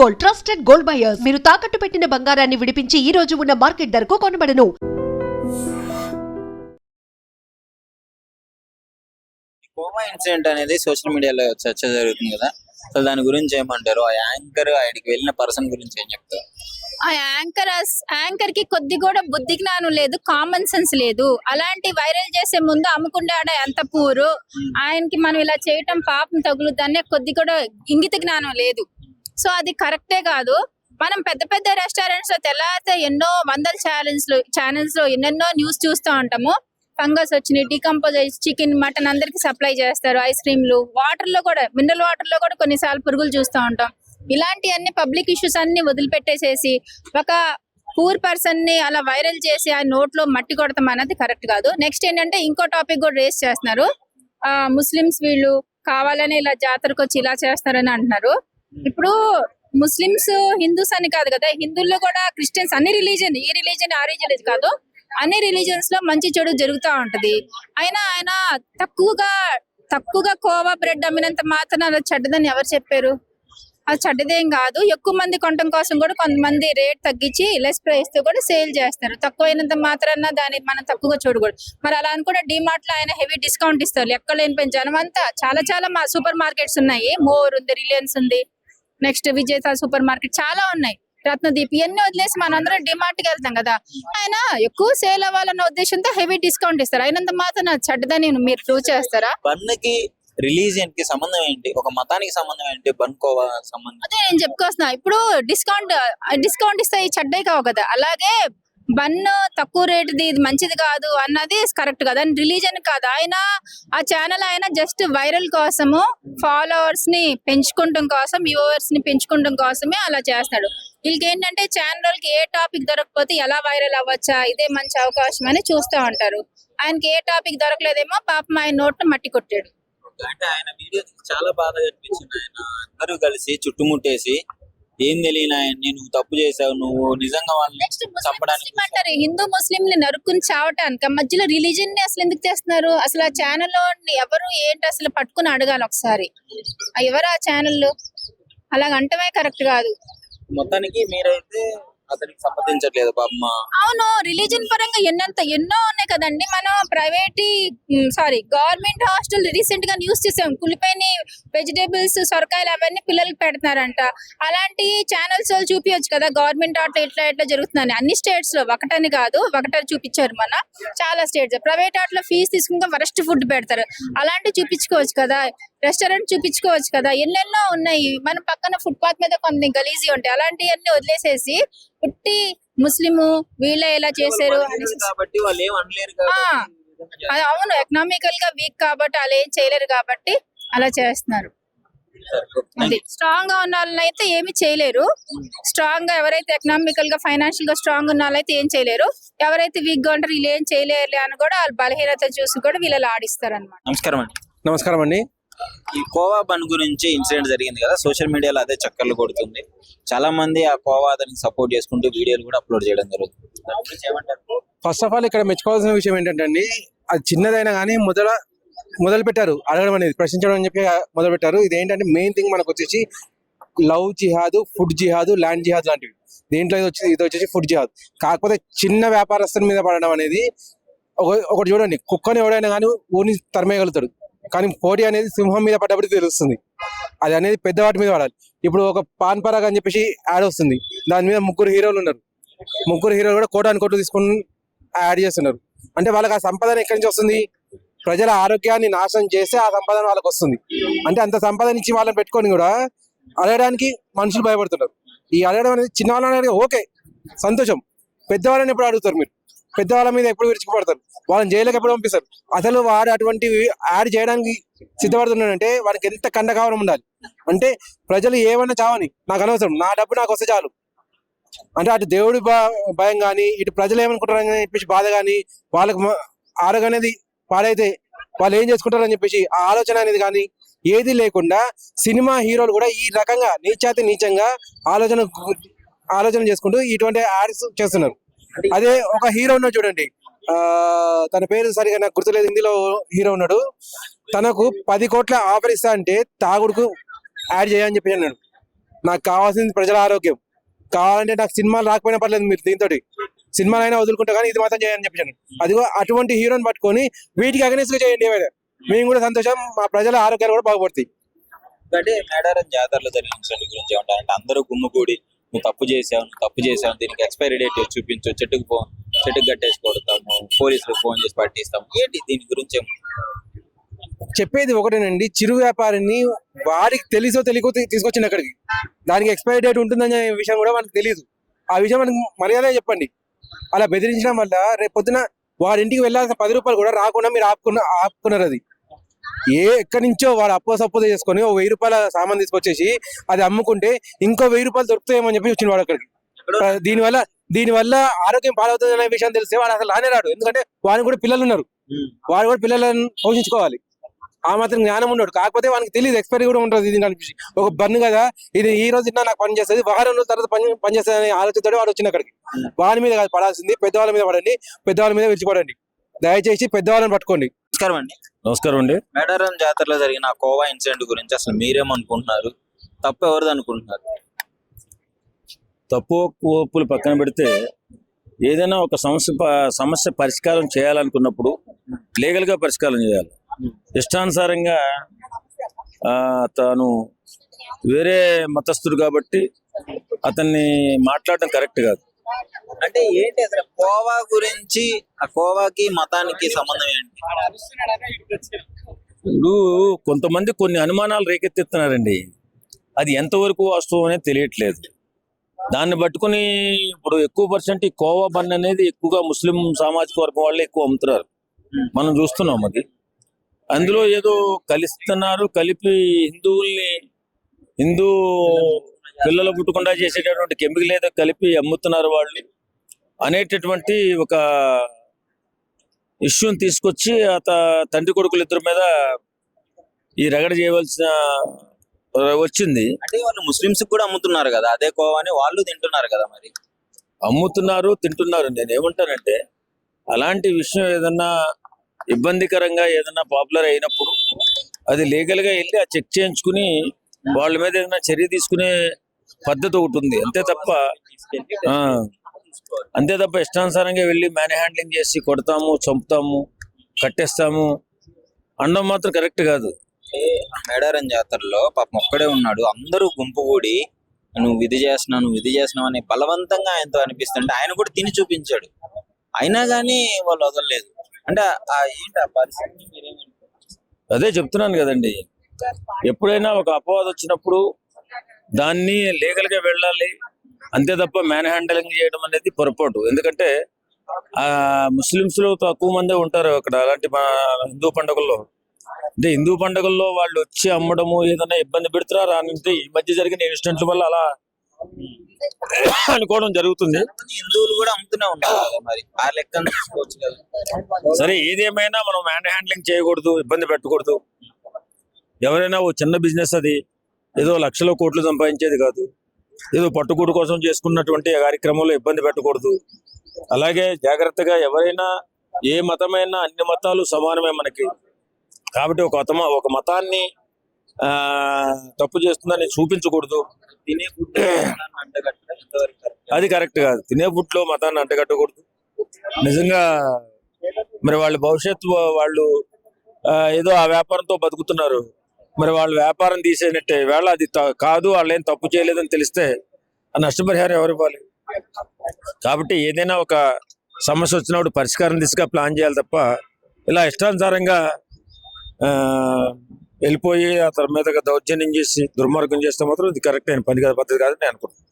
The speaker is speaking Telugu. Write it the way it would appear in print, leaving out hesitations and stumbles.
Gold, trusted gold buyers. మీరు తాకట్టు పెట్టిన బంగారాన్ని విడిపించి ఈ రోజు ఉన్న మార్కెట్ ధరకు కొనబడను. కోవా ఇన్సిడెంట్ అనేది సోషల్ మీడియాలో చర్చ జరుగుతుంది కదా. అసలు దాని గురించి ఏమంటారు? ఆ యాంకర్ ఆయనకి వెళ్ళిన పర్సన్ గురించి ఏం చెప్తారు? ఆ యాంకర్ కి కొద్ది కూడా బుద్ధి జ్ఞానం లేదు, కామన్ సెన్స్ లేదు. అలాంటి వైరల్ చేసే ముందు అమ్ముకుంటాడ ఎంత పూరు, ఆయనకి మనం ఇలా చేయటం పాపం తగులుద్దనే కొద్ది కూడా ఇంగిత జ్ఞానం లేదు. సో అది కరెక్టే కాదు. మనం పెద్ద పెద్ద రెస్టారెంట్స్ లో తెల్లారితే ఎన్నో వందల ఛానల్స్ లో ఎన్నెన్నో న్యూస్ చూస్తూ ఉంటాము. ఫంగస్ వచ్చినాయి, డీకంపోజ్ అయ్యి చికెన్ మటన్ అందరికి సప్లై చేస్తారు. ఐస్ క్రీమ్లు, వాటర్ లో కూడా, మినరల్ వాటర్ లో కూడా కొన్నిసార్లు పురుగులు చూస్తూ ఉంటాం. ఇలాంటి అన్ని పబ్లిక్ ఇష్యూస్ అన్ని వదిలిపెట్టేసేసి ఒక పూర్ పర్సన్ ని అలా వైరల్ చేసి ఆ నోట్లో మట్టి కొడతాం అన్నది కరెక్ట్ కాదు. నెక్స్ట్ ఏంటంటే ఇంకో టాపిక్ కూడా రేస్ చేస్తున్నారు. ముస్లిమ్స్ వీళ్ళు కావాలని ఇలా జాతరకు వచ్చి ఇలా చేస్తారని అంటున్నారు. ఇప్పుడు ముస్లిమ్స్ హిందూస్ అని కాదు కదా, హిందువుల్లో కూడా క్రిస్టియన్స్, అన్ని రిలీజియన్, ఈ రిలీజియన్ ఆ రిలీజియన్ కాదు, అన్ని రిలీజియన్స్ లో మంచి చెడు జరుగుతూ ఉంటది. ఆయన తక్కువగా కోవా బ్రెడ్ అమ్మినంత మాత్రం అది చెడ్డదని ఎవరు చెప్పారు? అది చెడ్డదేం కాదు. ఎక్కువ మంది కొనడం కోసం కూడా కొంతమంది రేట్ తగ్గించి లెస్ ప్రైస్ తో కూడా సేల్ చేస్తారు. తక్కువైనంత మాత్రాన దాన్ని మనం తక్కువగా చూడకూడదు. మరి అలా అనుకుంటే డిమార్ట్ లో ఆయన హెవీ డిస్కౌంట్ ఇస్తారు. ఎక్కడ లేని జనం అంతా చాలా సూపర్ మార్కెట్స్ ఉన్నాయి. మోర్ ఉంది, రిలయన్స్ ఉంది, నెక్స్ట్ విజేత సూపర్ మార్కెట్ చాలా ఉన్నాయి, రత్నదీప్, ఇవన్నీ వదిలేసి మనందరం డిమార్ట్ కి వెళ్తాం కదా. ఆయన ఎక్కువ సేల్ అవ్వాలన్న ఉద్దేశంతో హెవీ డిస్కౌంట్ ఇస్తారు. అయినంత మాత్రం చెడ్డదని మీరు ప్రూవ్ చేస్తారా? బన్కి రిలీజియన్ కి సంబంధం ఏంటి? ఒక మతానికి సంబంధం ఏంటి? బన్ కోవా సంబంధం అదే నేను చెప్పుకొస్తున్నా. ఇప్పుడు డిస్కౌంట్ ఇస్తే చెడ్డే కావు కదా. అలాగే బన్ తక్కువ రేటుది ఇది మంచిది కాదు అన్నది కరెక్ట్ కదా. రిలీజన్ కాదు. ఆయన ఆ ఛానల్ ఆయన జస్ట్ వైరల్ కోసము, ఫాలోవర్స్ ని పెంచుకుంటాం కోసం, వ్యూవర్స్ ని పెంచుకుంటాం కోసమే అలా చేస్తాడు. వీళ్ళకి ఏంటంటే ఛానల్ కి ఏ టాపిక్ దొరకకపోతే ఎలా వైరల్ అవ్వచ్చా, ఇదే మంచి అవకాశం అని చూస్తూ ఉంటారు. ఆయనకి ఏ టాపిక్ దొరకలేదేమో, పాపం ఆయన నోట్ మట్టి కొట్టాడు. అంటే ఆయన వీడియో చాలా బాధ అనిపించింది. ఆయన అందరూ కలిసి చుట్టుముట్టేసి ఏం తెలియని ఆయన్ని, నువ్వు తప్పు చేసావు, నువ్వు నిజంగా వాళ్ళని చంపడానికి అంటారు. హిందూ ముస్లిం ని నరుక్కుని చావటానికి మధ్యలో రిలీజన్ ని అసలు ఎందుకు చేస్తున్నారు? అసలు ఆ ఛానల్లో ఎవరు ఏంటి అసలు పట్టుకుని అడగాలి ఒకసారి. ఎవరు ఆ ఛానల్లో? అలాగంటమే కరెక్ట్ కాదు. మొత్తానికి మీరైతే అతనికి సంబంధించట్లేదు పాపమ్మ. అవును, రిలీజన్ పరంగా ఎన్నో ఉన్నాయి కదండి. మనం గవర్నమెంట్ హాస్టల్ రీసెంట్ గా న్యూస్ చూసాం. కులిపోయిన వెజిటేబుల్స్, సొరకాయలు అవన్నీ పిల్లలకి పెడుతున్నారంట. అలాంటి ఛానల్స్ చూపించచ్చు కదా గవర్నమెంట్ ఆటలో ఇట్లా జరుగుతుందని. అన్ని స్టేట్స్ లో, ఒకటని కాదు, ఒకటని చూపించారు మన చాలా స్టేట్స్. ప్రైవేట్ ఆటలో ఫీజు తీసుకుంటే వరస్ట్ ఫుడ్ పెడతారు. అలాంటివి చూపించుకోవచ్చు కదా, రెస్టారెంట్ చూపించుకోవచ్చు కదా, ఎన్నెన్నో ఉన్నాయి. మన పక్కన ఫుట్పాత్ మీద కొన్ని గలీజీ ఉంటాయి. అలాంటివన్నీ వదిలేసేసి పుట్టి ముస్లిము వీళ్ళే ఇలా చేశారు కాబట్టి వాళ్ళు ఏం అనలేరు. అవును, ఎకనామికల్ గా వీక్ కాబట్టి అలా ఏం చేయలేరు కాబట్టి అలా చేస్తున్నారు. స్ట్రాంగ్ గా ఉన్న వాళ్ళైతే ఏమి చేయలేరు. స్ట్రాంగ్ గా ఎవరైతే ఎకనామికల్ గా ఫైనాన్షియల్ గా స్ట్రాంగ్ ఉన్న వాళ్ళైతే ఏం చేయలేరు. ఎవరైతే వీక్ గా ఉంటారు వీళ్ళు ఏం చేయలేరు అని కూడా వాళ్ళ బలహీనత చూసి కూడా వీళ్ళు ఆడిస్తారు అనమాట. నమస్కారం అండి. ఈ కోవా బన్ గురించి ఇన్సిడెంట్ జరిగింది కదా, సోషల్ మీడియాలో అదే చక్కర్లు కొడుతుంది. చాలా మంది ఆ కోవా అతనికి సపోర్ట్ చేసుకుంటూ వీడియోలు కూడా అప్లోడ్ చేయడం జరుగుతుంది. ఫస్ట్ ఆఫ్ ఆల్ ఇక్కడ మెచ్చుకోవాల్సిన విషయం ఏంటంటే అండి, అది చిన్నదైనా కానీ మొదలు పెట్టారు అడగడం అనేది, ప్రశ్నించడం అని చెప్పి మొదలు పెట్టారు. ఇది ఏంటంటే మెయిన్ థింగ్ మనకు వచ్చేసి లవ్ జిహాద్, ఫుడ్ జిహాద్, ల్యాండ్ జిహాద్ లాంటివి. దీంట్లో ఇది వచ్చేసి ఫుడ్ జిహాద్. కాకపోతే చిన్న వ్యాపారస్తుల మీద పడడం అనేది ఒకటి చూడండి, కుక్కని ఎవడైనా కానీ ఊరిని తరిమేయగలుగుతాడు, కానీ పోటీ అనేది సింహం మీద పడ్డప్పటికి తెలుస్తుంది. అది అనేది పెద్దవాటి మీద పడాలి. ఇప్పుడు ఒక పాన్ పరాగ్ అని చెప్పేసి యాడ్ వస్తుంది, దాని మీద 3 హీరోలు ఉన్నారు. 3 హీరోలు కూడా కోటాను తీసుకుని యాడ్ చేస్తున్నారు. అంటే వాళ్ళకి ఆ సంపాదన ఎక్కడి నుంచి వస్తుంది? ప్రజల ఆరోగ్యాన్ని నాశనం చేస్తే ఆ సంపాదన వాళ్ళకి వస్తుంది. అంటే అంత సంపాదన ఇచ్చి వాళ్ళని పెట్టుకొని కూడా అడగడానికి మనుషులు భయపడుతున్నారు. ఈ అడగడం అనేది చిన్న వాళ్ళని ఓకే సంతోషం, పెద్దవాళ్ళని ఎప్పుడు అడుగుతారు మీరు? పెద్దవాళ్ళ మీద ఎప్పుడు విరుచుకుపడతారు? వాళ్ళని జైలుకి ఎప్పుడు పంపిస్తారు? అసలు వాడు అటువంటి యాడ్ చేయడానికి సిద్ధపడుతున్నాడంటే వాడికి ఎంత కండకావరం ఉండాలి. అంటే ప్రజలు ఏమన్నా చావని, నాకు అనవసరం, నా డబ్బు నాకు వస్తే చాలు. అంటే అటు దేవుడి భయం కానీ, ఇటు ప్రజలు ఏమనుకుంటారని చెప్పేసి బాధ కానీ, వాళ్ళకి ఆరోగ్యం అనేది పాడైతే వాళ్ళు ఏం చేసుకుంటారని చెప్పేసి ఆ ఆలోచన అనేది కానీ ఏది లేకుండా సినిమా హీరోలు కూడా ఈ రకంగా నీచంగా ఆలోచన చేసుకుంటూ ఇటువంటి యాడ్స్ చేస్తున్నారు. అదే ఒక హీరో ఉన్నాడు చూడండి, తన పేరు సరిగా నాకు గుర్తులేదు, హిందీలో హీరో ఉన్నాడు. తనకు 10 కోట్ల ఆఫర్ ఇస్తా అంటే తాగుడుకు యాడ్ చేయని చెప్పి అన్నాడు. నాకు కావాల్సింది ప్రజల ఆరోగ్యం. కావాలంటే నాకు సినిమాలు రాకపోయినా పర్లేదు, మీరు దీంతో సినిమాలైనా వదులుకుంటా కానీ ఇది మాత్రం చేయని చెప్పాను. అదిగో అటువంటి హీరోని పట్టుకొని వీటికి అగెనిస్ట్ గా చేయండి ఏమైనా, మేము కూడా సంతోషం, మా ప్రజల ఆరోగ్యాలు కూడా బాగుపడతాయి. అంటే మేడారం జాతరలో జరిగిన ఇన్సిడెంట్ గురించి ఏమంటారు అంటే అందరూ గుమ్ముగూడి నువ్వు తప్పు చేసావు దీనికి ఎక్స్పైరీ డేట్ చూపించు, చెట్టుకు కట్టేసి కొడతాము, పోలీసులకు ఫోన్ చేసి పట్టిస్తాము, ఏంటి దీని గురించి చెప్పేది ఒకటేనండి, చిరు వ్యాపారిని వాడికి తెలుసో తెలియకో తీసుకొచ్చింది అక్కడికి, దానికి ఎక్స్పైరీ డేట్ ఉంటుందనే విషయం కూడా మనకు తెలియదు. ఆ విషయం మనకు మర్యాద చెప్పండి. అలా బెదిరించడం వల్ల రేపు పొద్దున వాడి ఇంటికి వెళ్ళాల్సిన 10 రూపాయలు కూడా రాకుండా మీరు ఆపుకున్నారు. అది ఎక్కడి నుంచో వాడు అప్పో చేసుకొని ఓ 1000 రూపాయల సామాన్ తీసుకొచ్చేసి అది అమ్ముకుంటే ఇంకో 1000 రూపాయలు దొరుకుతాయేమని చెప్పి వచ్చిన వాడు అక్కడికి. దీనివల్ల ఆరోగ్యం పాడవుతుంది అనే విషయం తెలిస్తే వాడు అసలు రానే రాడు. ఎందుకంటే వాడికి కూడా పిల్లలు ఉన్నారు, వాడు కూడా పిల్లలను పోషించుకోవాలి. ఆ మాత్రం జ్ఞానం ఉన్నాడు. కాకపోతే వానికి తెలియదు ఎక్స్పైరీ కూడా ఉంటుంది. ఇది అనిపించి ఒక బన్ను కదా, ఇది ఈ రోజు తిన్నా నాకు పని చేస్తుంది, వారం రోజుల తర్వాత పని చేస్తుంది అనే ఆలోచనతో వాడు వచ్చిన అక్కడికి. వాడి మీద కాదు పడాల్సింది, పెద్దవాళ్ళ మీద పడండి, పెద్దవాళ్ళ మీద విడిచిపడండి. దయచేసి పెద్దవాళ్ళని పట్టుకోండి. నమస్కారం అండి. నమస్కారం అండి. మేడారం జాతరలో జరిగిన ఆ కోవా ఇన్సిడెంట్ గురించి అసలు మీరేమనుకుంటున్నారు? తప్పు ఎవరిది అనుకుంటున్నారు? తప్పు ఒప్పులు పక్కన పెడితే ఏదైనా ఒక సమస్య పరిష్కారం చేయాలనుకున్నప్పుడు లీగల్ గా పరిష్కారం చేయాలి. ఇష్టానుసారంగా తాను వేరే మతస్థుడు కాబట్టి అతన్ని మాట్లాడడం కరెక్ట్ కాదు. అంటే ఏంటి అసలు కోవా గురించి, ఆ కోవాకి మతానికి సంబంధం ఏంటి? ఇప్పుడు కొంతమంది కొన్ని అనుమానాలు రేకెత్తిస్తున్నారండి, అది ఎంతవరకు వాస్తవం అనేది తెలియట్లేదు. దాన్ని పట్టుకుని ఇప్పుడు ఎక్కువ పర్సెంట్ ఈ కోవా బన్ అనేది ఎక్కువగా ముస్లిం సామాజిక వర్గం వాళ్ళే ఎక్కువ అమ్ముతున్నారు, మనం చూస్తున్నాం. అది అందులో ఏదో కలిస్తున్నారు, కలిపి హిందూ పిల్లలు పుట్టకుండా చేసేటటువంటి కెమికల్ ఏదో కలిపి అమ్ముతున్నారు వాళ్ళు అనేటటువంటి ఒక ఇష్యూని తీసుకొచ్చి తండ్రి కొడుకులు ఇద్దరి మీద ఈ రగడ చేయవలసిన వచ్చింది. అంటే వాళ్ళు ముస్లింస్ కూడా అమ్ముతున్నారు కదా అదే కోవాని, వాళ్ళు తింటున్నారు కదా. మరి అమ్ముతున్నారు, తింటున్నారు. నేను ఏమంటానంటే అలాంటి విషయం ఏదన్నా ఇబ్బందికరంగా ఏదన్నా పాపులర్ అయినప్పుడు అది లీగల్ గా వెళ్ళి చెక్ చేయించుకుని వాళ్ళ మీద ఏదైనా చర్య తీసుకునే పద్ధతి ఒకటి ఉంది. అంతే తప్ప ఇష్టానుసారంగా వెళ్ళి మ్యాన్ హ్యాండ్లింగ్ చేసి కొడతాము, చంపుతాము, కట్టేస్తాము అనడం మాత్రం కరెక్ట్ కాదు. మేడారం జాతరలో పాపం ఒక్కడే ఉన్నాడు, అందరూ గుంపు కూడి నువ్వు ఇది చేస్తున్నావు అని బలవంతంగా ఆయనతో అనిపిస్తుంటే ఆయన కూడా తిని చూపించాడు, అయినా గానీ వాళ్ళు వదలలేదు. అంటే ఏంటి ఆ పరిస్థితి? అదే చెప్తున్నాను కదండి, ఎప్పుడైనా ఒక అపవాదం వచ్చినప్పుడు దాన్ని లీగల్ గా వెళ్ళాలి, అంతే తప్ప మ్యాన్ హ్యాండలింగ్ చేయడం అనేది పొరపాటు. ఎందుకంటే ముస్లింస్ లో తక్కువ మందే ఉంటారు అక్కడ అలాంటి హిందూ పండుగల్లో. అంటే హిందూ పండుగల్లో వాళ్ళు వచ్చి అమ్మడము ఏదైనా ఇబ్బంది పెడుతున్నారు అంటే ఈ మధ్య జరిగిన ఇన్సిడెంట్ల వల్ల అలా అనుకోవడం జరుగుతుంది. హిందువులు కూడా అమ్ముతూనే ఉంటారు, మరి ఆ లెక్కను తీసుకోవచ్చు కదా. సరే, ఏదేమైనా మనం మ్యాన్ హ్యాండ్లింగ్ చేయకూడదు, ఇబ్బంది పెట్టకూడదు. ఎవరైనా ఓ చిన్న బిజినెస్, అది ఏదో లక్షల కోట్లు సంపాదించేది కాదు, ఏదో పట్టుకూడు కోసం చేసుకున్నటువంటి కార్యక్రమంలో ఇబ్బంది పెట్టకూడదు. అలాగే జాగ్రత్తగా ఎవరైనా ఏ మతమైనా అన్ని మతాలు సమానమే మనకి. కాబట్టి ఒక మతాన్ని తప్పు చేస్తుందని చూపించకూడదు. అది కరెక్ట్ కాదు. తినే ఫుడ్ లో మతాన్ని అంటగట్టకూడదు. నిజంగా మరి వాళ్ళ భవిష్యత్తు, వాళ్ళు ఏదో ఆ వ్యాపారంతో బతుకుతున్నారు, మరి వాళ్ళ వ్యాపారం తీసేనట్టే. వేళ అది కాదు, వాళ్ళు ఏం తప్పు చేయలేదని తెలిస్తే ఆ నష్టపరిహారం ఎవరు ఇవ్వాలి? కాబట్టి ఏదైనా ఒక సమస్య వచ్చినప్పుడు పరిష్కారం దిశగా ప్లాన్ చేయాలి తప్ప ఇలా ఇష్టానుసారంగా వెళ్ళిపోయి అతని మీద దౌర్జన్యం చేసి దుర్మార్గం చేస్తే మాత్రం ఇది కరెక్ట్ అయిన పని కాదు, పద్ధతి కాదని నేను అనుకుంటున్నాను.